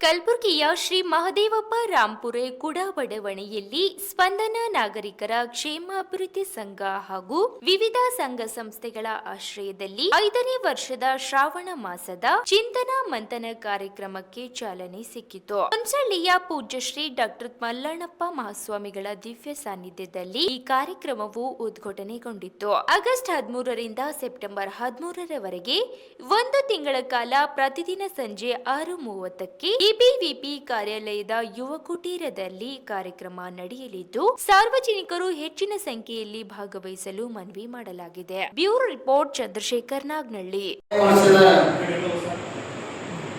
ಕಲಬುರಗಿಯ ಶ್ರೀ ಮಹದೇವಪ್ಪ ರಾಂಪುರೆ ಕುಡ ಬಡಾವಣೆಯಲ್ಲಿ ಸ್ಪಂದನ ನಾಗರಿಕರ ಕ್ಷೇಮಾಭಿವೃದ್ಧಿ ಸಂಘ ಹಾಗೂ ವಿವಿಧ ಸಂಘ ಸಂಸ್ಥೆಗಳ ಆಶ್ರಯದಲ್ಲಿ 5ನೇ ವರ್ಷದ ಶ್ರಾವಣ ಮಾಸದ ಚಿಂತನ ಮಂಥನ ಕಾರ್ಯಕ್ರಮಕ್ಕೆ ಚಾಲನೆ ಸಿಕ್ಕಿತು. ಹೊಂಚಳ್ಳಿಯ ಪೂಜ್ಯ ಶ್ರೀ ಡಾಕ್ಟರ್ ಮಲ್ಲಣ್ಣಪ್ಪ ಮಹಾಸ್ವಾಮಿಗಳ ದಿವ್ಯ ಸಾನ್ನಿಧ್ಯದಲ್ಲಿ ಈ ಕಾರ್ಯಕ್ರಮವು ಉದ್ಘಾಟನೆಗೊಂಡಿತ್ತು. ಆಗಸ್ಟ್ 13ರಿಂದ ಸೆಪ್ಟೆಂಬರ್ 13ರವರೆಗೆ 1 ತಿಂಗಳ ಕಾಲ ಪ್ರತಿದಿನ ಸಂಜೆ 6:30ಕ್ಕೆ ಎಬಿವಿಪಿ ಕಾರ್ಯಾಲಯದ ಯುವ ಕುಟೀರದಲ್ಲಿ ಕಾರ್ಯಕ್ರಮ ನಡೆಯಲಿದ್ದು ಸಾರ್ವಜನಿಕರು ಹೆಚ್ಚಿನ ಸಂಖ್ಯೆಯಲ್ಲಿ ಭಾಗವಹಿಸಲು ಮನವಿ ಮಾಡಲಾಗಿದೆ. Bureau report Chandrashekhar Nagnalli.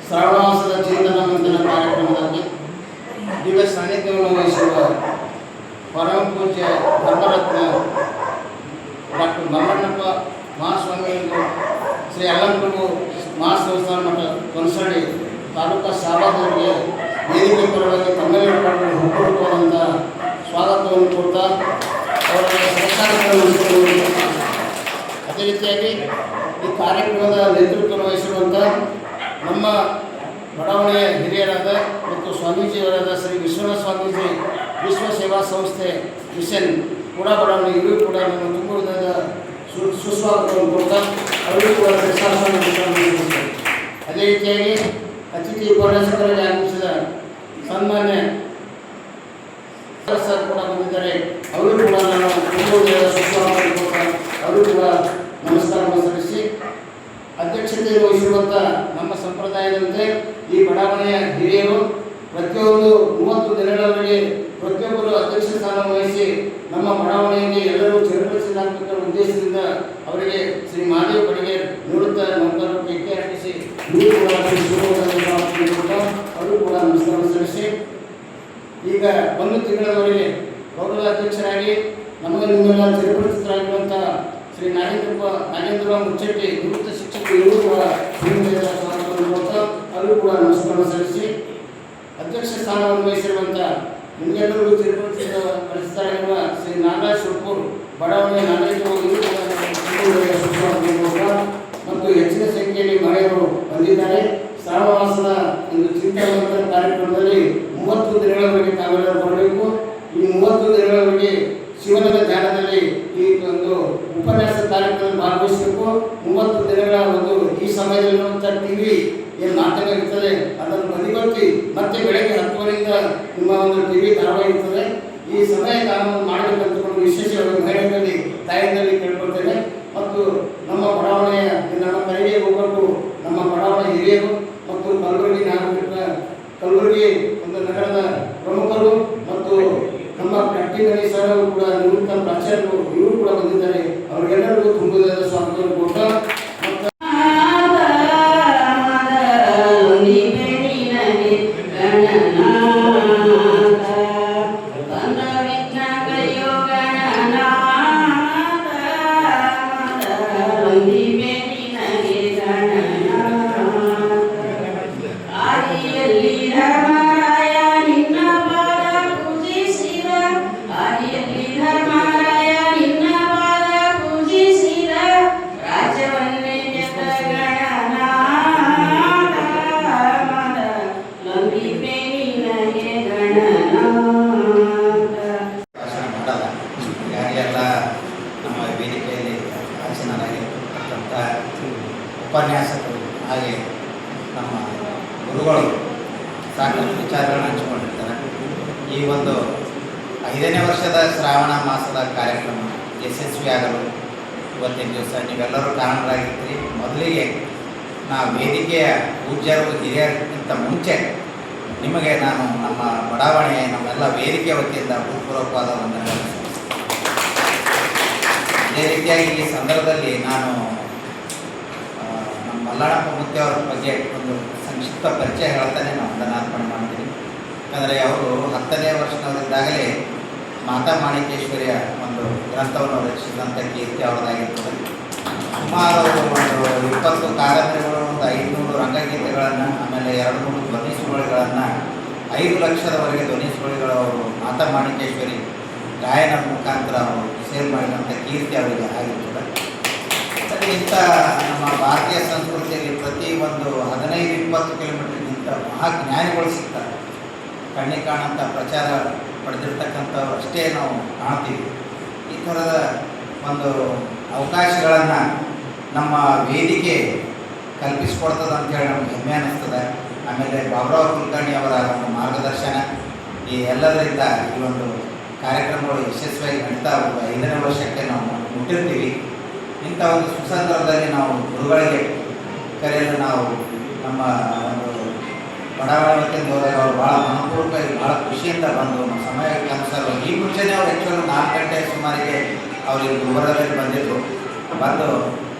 ಶ್ರಾವಣ ಮಾಸದ ಚಿಂತನ ಮಂಥನ ಕಾರ್ಯಕ್ರಮದಲ್ಲಿ ದಿವ್ಯ ಸಾನ್ನಿಧ್ಯವನ್ನು ವಹಿಸಿರುವ ಪರಮ ಪೂಜ್ಯ ಧರ್ಮರತ್ನ ಡಾಕ್ಟರ್ ಮಲ್ಲಣ್ಣಪ್ಪ ಮಹಾಸ್ವಾಮಿಗಳು ಶ್ರೀ ಅಲ್ಲಂಪ್ರಭು ಮಹಾಸಂಸ್ಥಾನ ಮಠ ಹೊಂಚಳ್ಳಿ ತಾಲೂಕಾ ಶಾಬಾದವರಿಗೆ ವೇದಿಕೆ ಪರವಾಗಿ ತಮ್ಮೆಲ್ಲರ ಹುಟ್ಟುಹುಟ್ಟುವಂಥ ಸ್ವಾಗತವನ್ನು ಕೊಡ್ತಾ ಅವರಿಗೆ ಸಹಕಾರಗಳನ್ನು ಅದೇ ರೀತಿಯಾಗಿ ಈ ಕಾರ್ಯಕ್ರಮದ ನೇತೃತ್ವ ವಹಿಸಿರುವಂಥ ನಮ್ಮ ಬಡಾವಣೆಯ ಹಿರಿಯರಾದ ಮತ್ತು ಸ್ವಾಮೀಜಿಯವರಾದ ಶ್ರೀ ವಿಶ್ವನಾಥ ಸ್ವಾಮೀಜಿ ವಿಶ್ವ ಸೇವಾ ಸಂಸ್ಥೆ ಮಿಷನ್ ಕೂಡ ಬಡಾವಣೆ ಇವರೂ ಕೂಡ ನಮ್ಮ ತುಂಬುವುದಾದ ಸುಸ್ವಾಗತವನ್ನು ಕೊಡ್ತಾ ಅವರಿಗೂ ಕೂಡ ಅದೇ ರೀತಿಯಾಗಿ ಅತಿಥಿ ಉಪನ್ಯಾಸಕರಾಗಿ ಆಗಮಿಸಿದ ಸನ್ಮಾನ್ಯ ಸರ್ ಕೂಡ ಬಂದಿದ್ದಾರೆ. ಅವರು ಕೂಡ ನಾನು ತುಂಬುವುದಾದ ಸುಸ್ವಾಗತವನ್ನು ಕೊಡ್ತಾ ಅವರು ಕೂಡ ನಮಸ್ಕಾರವನ್ನು ಸಲ್ಲಿಸಿ ಅಧ್ಯಕ್ಷತೆ ವಹಿಸಿರುವಂಥ ನಮ್ಮ ಸಂಪ್ರದಾಯದಂತೆ ಈ ಬಡಾವಣೆಯ ಹಿರಿಯರು ಪ್ರತಿಯೊಂದು 30 ದಿನಗಳವರೆಗೆ ಪ್ರತಿಯೊಬ್ಬರು ಅಧ್ಯಕ್ಷ ಸ್ಥಾನ ವಹಿಸಿ ನಮ್ಮ ಬಡಾವಣೆಯಲ್ಲಿ ಎಲ್ಲರೂ ಚೇರ್ಪಡಿಸಲಾಗಬೇಕ ಉದ್ದೇಶದಿಂದ ಅವರಿಗೆ ಶ್ರೀ ಮಹಾದೇವ ಬಡಿಗೇರ್ ನಿವೃತ್ತ ನೌಕರರು ಟೆಕ್ಕೆ ಹಾಕಿಸಿ ಅವರು ಕೂಡ ನಮಸ್ಕಾರ ಸಲ್ಲಿಸಿ ಈಗ 1 ತಿಂಗಳವರೆಗೆ ಗೌರವ ಅಧ್ಯಕ್ಷರಾಗಿ ನಮಗೆ ನಿಮ್ಮೆಲ್ಲ ಚೇರ್ಪಡಿತರಾಗಿರುವಂಥ ಶ್ರೀ ನಾಗೇಂದ್ರ ಮುಚ್ಚಟ್ಟಿ ನಿವೃತ್ತ ಶಿಕ್ಷಕರು ಇವರು ಕೂಡ ಅವರು ಕೂಡ ನಮಸ್ಕಾರ ಸಲ್ಲಿಸಿ ಅಧ್ಯಕ್ಷ ಸ್ಥಾನವನ್ನು ವಹಿಸಿರುವಂಥ ನಿಮಗೆಲ್ಲರೂ ಚೇರ್ಪಡಿಸಲಾಗಿರುವ ಶ್ರೀ ನಾಗರಾಜ್ ಸುರ್ಪುರ್ ಬಡಾವಣೆಯ ನಾಗರಿಕರು ಮತ್ತು ಹೆಚ್ಚಿನ ಸಂಖ್ಯೆಯಲ್ಲಿ ಮಹಿಳೆಯರು ಬಂದಿದ್ದಾರೆ. ಶ್ರಾವಣ ಮಾಸದ ಒಂದು ಚಿಂತನ ಕಾರ್ಯಕ್ರಮದಲ್ಲಿ 30 ದಿನಗಳವರೆಗೆ ತಾವೆಲ್ಲರೂ ಬರಬೇಕು. ಈ 30 ದಿನಗಳವರೆಗೆ ಶಿವನ ಧ್ಯಾನದಲ್ಲಿ ಈ ಒಂದು ಉಪನ್ಯಾಸ ಕಾರ್ಯಕ್ರಮದಲ್ಲಿ ಭಾಗವಹಿಸಬೇಕು. 30 ದಿನಗಳ ಒಂದು ಈ ಸಮಯದಲ್ಲಿರುವಂಥ ಟಿವಿ ಏನು ನಾಟಕ ಇರ್ತದೆ ಅದನ್ನು ಬದಿಗೊತ್ತಿ ಮತ್ತೆ ಬೆಳಗ್ಗೆ 10 ನಿಮ್ಮ ಒಂದು ಟಿವಿ ಧಾರಾವಾಹಿ ಇರ್ತದೆ. ಈ ಸಮಯ ನಾನು ಮಾಡಬೇಕಂತಕೊಂಡು ವಿಶೇಷವಾಗಿ ಮಹಿಳೆಯರಲ್ಲಿ ತಾಯಿಯಲ್ಲಿ ಕೇಳ್ಕೊಳ್ತೇನೆ. ಮತ್ತು ನಮ್ಮ ಬಡಾವಣೆಯ ನಮ್ಮ ಕರೆಗೆ ಹೋಗಬೇಕು ನಮ್ಮ ಬಡಾವಣೆ ಹಿರಿಯರು ಮತ್ತು ಕಲಬುರಗಿ ಒಂದು ನಗರದ ಪ್ರಮುಖರು ಮತ್ತು ನಮ್ಮ ಕಟ್ಟಿಮನಿ ಸರ್ ಕೂಡ ನಿವೃತ್ತ ಪ್ರಾಚಾರ್ಯರು ಇವರು ಕೂಡ ಬಂದಿದ್ದಾರೆ. ಅವರಿಗೆಲ್ಲರಿಗೂ ತುಂಬುವುದಾದ ಸ್ವಾಗತವನ್ನು ಕೊಟ್ಟ ಉಪನ್ಯಾಸಕರು ಹಾಗೆ ನಮ್ಮ ಗುರುಗಳು ಸಾಕಷ್ಟು ವಿಚಾರಗಳನ್ನು ಹಂಚಿಕೊಂಡಿರ್ತಾರೆ. ಈ ಒಂದು 5ನೇ ವರ್ಷದ ಶ್ರಾವಣ ಮಾಸದ ಕಾರ್ಯಕ್ರಮ ಯಶಸ್ವಿಯಾಗಲು ಇವತ್ತಿನ ದಿವಸ ನೀವೆಲ್ಲರೂ ಕಾರಣರಾಗಿರ್ತೀರಿ. ಮೊದಲಿಗೆ ನಾವು ವೇದಿಕೆಯ ಪೂಜ್ಯರು ಹಿರಿಯರಿಗಿಂತ ಮುಂಚೆ ನಿಮಗೆ ನಾನು ನಮ್ಮ ಬಡಾವಣೆಯ ನಮ್ಮೆಲ್ಲ ವೇದಿಕೆ ವತಿಯಿಂದ ಭೂಪೂರ್ವಕವಾದ ವಂದನೆಗಳನ್ನು ಅದೇ ರೀತಿಯಾಗಿ ಈ ಸಂದರ್ಭದಲ್ಲಿ ನಾನು ಮಲ್ಲಣ್ಣಪ್ಪ ಮುತ್ತೆ ಅವರ ಬಗ್ಗೆ ಒಂದು ಸಂಕ್ಷಿಪ್ತ ಪರಿಚಯ ಹೇಳ್ತಾನೆ ನಾನು ವಂದನಾರ್ಪಣೆ ಮಾಡ್ತೀನಿ. ಯಾಕಂದರೆ ಅವರು 10ನೇ ವರ್ಷದವರಿದ್ದಾಗಲೇ ಮಾತಾ ಮಾಣಿಕೇಶ್ವರಿಯ ಒಂದು ಗ್ರಂಥವನ್ನು ರಚಿಸಿದಂಥ ಕೀರ್ತಿ ಅವರದಾಗಿರ್ತದೆ. ಸುಮಾರು ಒಂದು 20 ಕಾದಂಬರಿಗಳು, ಒಂದು 500 ರಂಗಗೀತೆಗಳನ್ನು, ಆಮೇಲೆ 200 ಧ್ವನಿ ಸುರುಳಿಗಳನ್ನು, 5 ಲಕ್ಷದವರೆಗೆ ಧ್ವನಿ ಸುರುಳಿಗಳು ಅವರು ಮಾತಾ ಮಾಣಿಕೇಶ್ವರಿ ಗಾಯನದ ಮುಖಾಂತರ ಅವರು ಸೇಲ್ ಮಾಡಿದಂಥ ಕೀರ್ತಿ ಅವರಿಗೆ ಆಗಿರ್ತದೆ. ಇಂಥ ನಮ್ಮ ಭಾರತೀಯ ಸಂಸ್ಕೃತಿಯಲ್ಲಿ ಪ್ರತಿ ಒಂದು 15-20 ಕಿಲೋಮೀಟರ್ ಇಂಥ ಮಹಾಜ್ಞಾನಿಗಳು ಸಿಗ್ತಾರೆ. ಕಣ್ಣಿಗೆ ಕಾಣಂಥ ಪ್ರಚಾರ ಪಡೆದಿರ್ತಕ್ಕಂಥವ್ರು ಅಷ್ಟೇ ನಾವು ಕಾಣ್ತೀವಿ. ಈ ಥರದ ಒಂದು ಅವಕಾಶಗಳನ್ನು ನಮ್ಮ ವೇದಿಕೆ ಕಲ್ಪಿಸಿಕೊಡ್ತದೆ ಅಂಥೇಳಿ ನಮ್ಗೆ ಹೆಮ್ಮೆ ಅನ್ನಿಸ್ತದೆ. ಆಮೇಲೆ ಬಾಬುರಾವ್ ಕುಲಕರ್ಣಿ ಅವರ ಒಂದು ಮಾರ್ಗದರ್ಶನ ಈ ಎಲ್ಲದರಿಂದ ಈ ಒಂದು ಕಾರ್ಯಕ್ರಮಗಳು ಯಶಸ್ವಿಯಾಗಿ ನಡೀತಾ 5ನೇ ವರ್ಷಕ್ಕೆ ನಾವು ಮುಟ್ಟಿರ್ತೀವಿ. ಇಂಥ ಒಂದು ಸುಸಂದರ್ಭದಲ್ಲಿ ನಾವು ಗುರುಗಳಿಗೆ ಕರೆಯಲು ನಾವು ನಮ್ಮ ಒಂದು ಬಡಾವಣೆ ವತಿಯಿಂದ ಹೋದಾಗ ಅವರು ಭಾಳ ಮನಪೂರ್ವಕವಾಗಿ ಭಾಳ ಖುಷಿಯಿಂದ ಬಂದು ನಮ್ಮ ಸಮಯಕ್ಕೆ ಅನುಸಾರವಾಗಿ ಈ ಮುಂಚೆನೇ ಅವ್ರು ಆ್ಯಕ್ಚುಲಿ 4 ಗಂಟೆ ಸುಮಾರಿಗೆ ಅವ್ರಿಗೆ ಗುಲ್ಬರ್ಗದಲ್ಲಿ ಬಂದಿದ್ದರು. ಬಂದು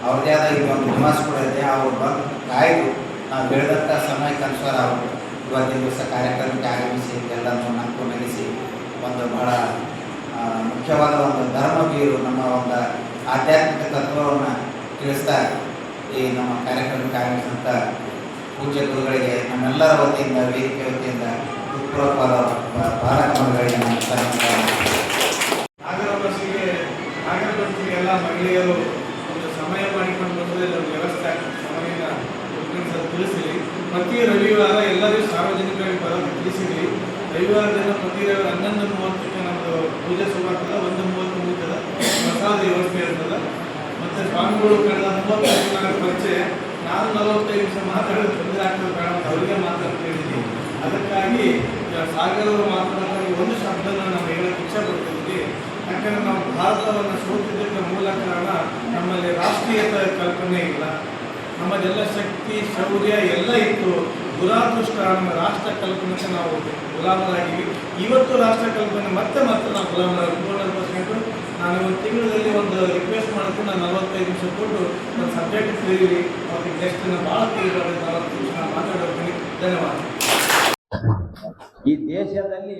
ಅವ್ರದ್ದೇ ಆದ ಈಗ ಒಂದು ನಿವಾಸ ಕೂಡ ಇದೆ. ಅವರು ಬಂದು ಕಾಯ್ದು ನಾವು ಬೆಳೆದಂಥ ಸಮಯಕ್ಕೆ ಅನುಸಾರ ಅವರು ಇವತ್ತಿನ ದಿವಸ ಕಾರ್ಯಕ್ರಮಕ್ಕೆ ಆಗಮಿಸಿ ಎಲ್ಲರನ್ನು ನಕ್ಕು ನಗಿಸಿ ಒಂದು ಬಹಳ ಮುಖ್ಯವಾದ ಒಂದು ಧರ್ಮ ಬೀರು ನಮ್ಮ ಒಂದು ಆಧ್ಯಾತ್ಮಿಕ ತತ್ವವನ್ನು ತಿಳಿಸ್ತಾ ಈ ನಮ್ಮ ಕಾರ್ಯಕ್ರಮಕ್ಕೆ ಆಗಮಿಸಿದಂಥ ಪೂಜ್ಯ ಗುರುಗಳಿಗೆ ನಮ್ಮೆಲ್ಲರ ವತಿಯಿಂದ ವೇದಿಕೆ ವತಿಯಿಂದ ಹೃತ್ಪೂರ್ವಕವಾದ ಬಾಲಕಮಗಳಿಗೆ ನಾಗರಪಂಚಮಿಗೆ ಎಲ್ಲ ಮಹಿಳೆಯರು ಒಂದು ಸಮಯ ಮಾಡಿಕೊಂಡು ಬಂದರೆ ಒಂದು ವ್ಯವಸ್ಥೆ ಆಗ್ತದೆ. ಸಮಯನ ತಿಳಿಸಿರಿ. ಪ್ರತಿ ರವಿವಾರ ಎಲ್ಲರಿಗೂ ಸಾರ್ವಜನಿಕರಿಗೆ ಬರೋದು ತಿಳಿಸಿರಿ. ರವಿವಾರ ದಿನ ಪ್ರತಿ ರವಿವಾರ 11:30ಕ್ಕೆ ನಮ್ಮದು ಪೂಜೆ ಶುರುವಾಗ್ತದೆ. 1:30 ಮುಗಿತದೆ. ಪ್ರಸಾದ ವ್ಯವಸ್ಥೆ ಇರ್ತದೆ. ಮತ್ತು ಸ್ವಾಮಿಗಳು ಕಳೆದ 35 ದಿನಗಳ ಪರಿಚಯ ನಾನು 45 ನಿಮಿಷ ಮಾತಾಡೋದು ತೊಂದರೆ ಆಗ್ತದೆ ಬೇಡ ಅಂತ ಅವರಿಗೆ ಮಾತಾಡ್ತಿದ್ದೀನಿ. ಅದಕ್ಕಾಗಿ ಸಾಗರವರು ಮಾತನಾಡೋದು ಒಂದು ಶಬ್ದನ ನಾವು ಹೇಳೋಕ್ಕೆ ಇಚ್ಛೆಪಡ್ತಿದ್ವಿ. ಯಾಕಂದರೆ ನಾವು ಭಾರತವನ್ನು ಸೋತಿದ್ದಕ್ಕೆ ಮೂಲ ಕಾರಣ ನಮ್ಮಲ್ಲಿ ರಾಷ್ಟ್ರೀಯತೆ ಕಲ್ಪನೆ ಇಲ್ಲ. ನಮ್ಮದೆಲ್ಲ ಶಕ್ತಿ ಶೌರ್ಯ ಎಲ್ಲ ಇತ್ತು. ದುರಾದೃಷ್ಟ ನಮ್ಮ ರಾಷ್ಟ್ರ ಕಲ್ಪನೆಗೆ ನಾವು ಗುಲಾಮರಾಗಿವಿ. ಇವತ್ತು ರಾಷ್ಟ್ರ ಕಲ್ಪನೆ ಮತ್ತೆ ನಾವು ಗುಲಾಮರಾಗಿ 100%. ನಾನು ಒಂದು ತಿಂಗಳಲ್ಲಿ ಒಂದು ರಿಕ್ವೆಸ್ಟ್ ಮಾಡ್ತೀನಿ. ನಾನು 45 ನಿಮಿಷ ಕೊಟ್ಟು ಒಂದು ಸಬ್ಜೆಕ್ಟ್ ತಿಳಿಯಿರಿ. ಅವ್ರಿಗೆ ಗೆಸ್ಟನ್ನು ಭಾಳ ತಿಳಿಬಾರ್ದು. 40 ನಿಮಿಷ ನಾನು ಮಾತಾಡೋಗ್ತೀನಿ. ಧನ್ಯವಾದ. ಈ ದೇಶದಲ್ಲಿ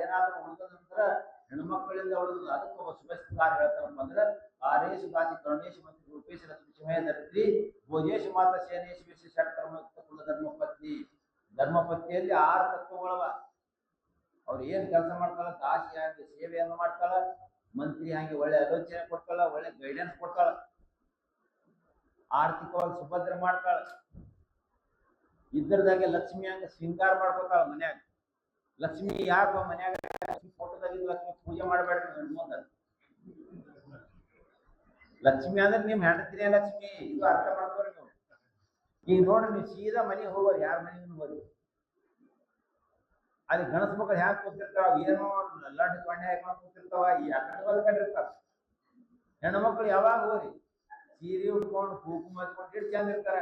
ಏನಾದರೂ ಉಳಿದಂದ್ರೆ ಹೆಣ್ಮಕ್ಕಳಿಂದ ಉಳಿದು ಅದಕ್ಕೆ ಒಬ್ಬ ಶುಭಸ್ಕಾರ ಹೇಳ್ತಾರಪ್ಪ ಅಂದ್ರೆ ಆರೇಶು ಗಾತಿ ಕರುಣೇಶ್ ಮತ್ತು ರೂಪೇಶ ಲಕ್ಷ್ಮೀ ಧರಿತ್ರಿ ಭೋಜೇಶ್ ಮಾತ ಸೇನೇಶ್ ವಿಶೇಷ ಷಟ್ಕರ್ಮ ಕುಲ ಧರ್ಮಪತ್ನಿ. ಧರ್ಮಪತ್ನಿಯಲ್ಲಿ 6 ತತ್ವಗಳವ. ಅವ್ರು ಏನು ಕೆಲಸ ಮಾಡ್ತಾಳ, ದಾಸಿ ಆಗಿ ಸೇವೆಯನ್ನು ಮಾಡ್ತಾಳ, ಮಂತ್ರಿ ಹಾಗೆ ಒಳ್ಳೆ ಆಲೋಚನೆ ಕೊಡ್ತಾಳ, ಒಳ್ಳೆ ಗೈಡೆನ್ಸ್ ಕೊಡ್ತಾಳ, ಆರ್ಥಿಕವಾಗಿ ಸುಭದ್ರ ಮಾಡ್ತಾಳ, ಇದ್ರದಾಗೆ ಲಕ್ಷ್ಮಿ ಹಂಗೆ ಶೃಂಗಾರ ಮಾಡ್ಕೊತಾಳ ಮನ್ಯಾಗ. ಲಕ್ಷ್ಮಿ ಯಾಕೆ ಮನ್ಯಾಗ ಫೋಟೋದಾಗಿದ್ದು ಲಕ್ಷ್ಮಿ ಪೂಜೆ ಮಾಡಬೇಡ್ರಿ ಮುಂದೆ. ಲಕ್ಷ್ಮಿ ಅಂದ್ರೆ ನಿಮ್ ಹೆಂಡತಿನೇ ಲಕ್ಷ್ಮಿ. ಇದು ಅರ್ಥ ಮಾಡ್ಕೋರಿ ನೀವು. ಈಗ ನೋಡ್ರಿ ನೀವು ಸೀದಾ ಮನೆಗೆ ಹೋಗೋರು, ಯಾರ ಮನೆಗೂ ಹೋಗಿ ಅಲ್ಲಿ ಗಣಸ ಮಕ್ಕಳು ಹ್ಯಾಕ್ ಕೂತಿರ್ತಾವ, ಏನೋ ಲಡ್ಡು ಕೊಂಡೆ ಹಾಕೊಂಡು ಕೂತಿರ್ತಾವ, ಕಂಡಿರ್ತಾವ. ಹೆಣ್ಣು ಮಕ್ಕಳು ಯಾವಾಗ ಹೋರಿ ಸೀರೆ ಉಟ್ಕೊಂಡು ಕುಂಕುಮ ಹಚ್ಕೊಂಡು ಎಷ್ಟು ಚಂದ ಇರ್ತಾರ.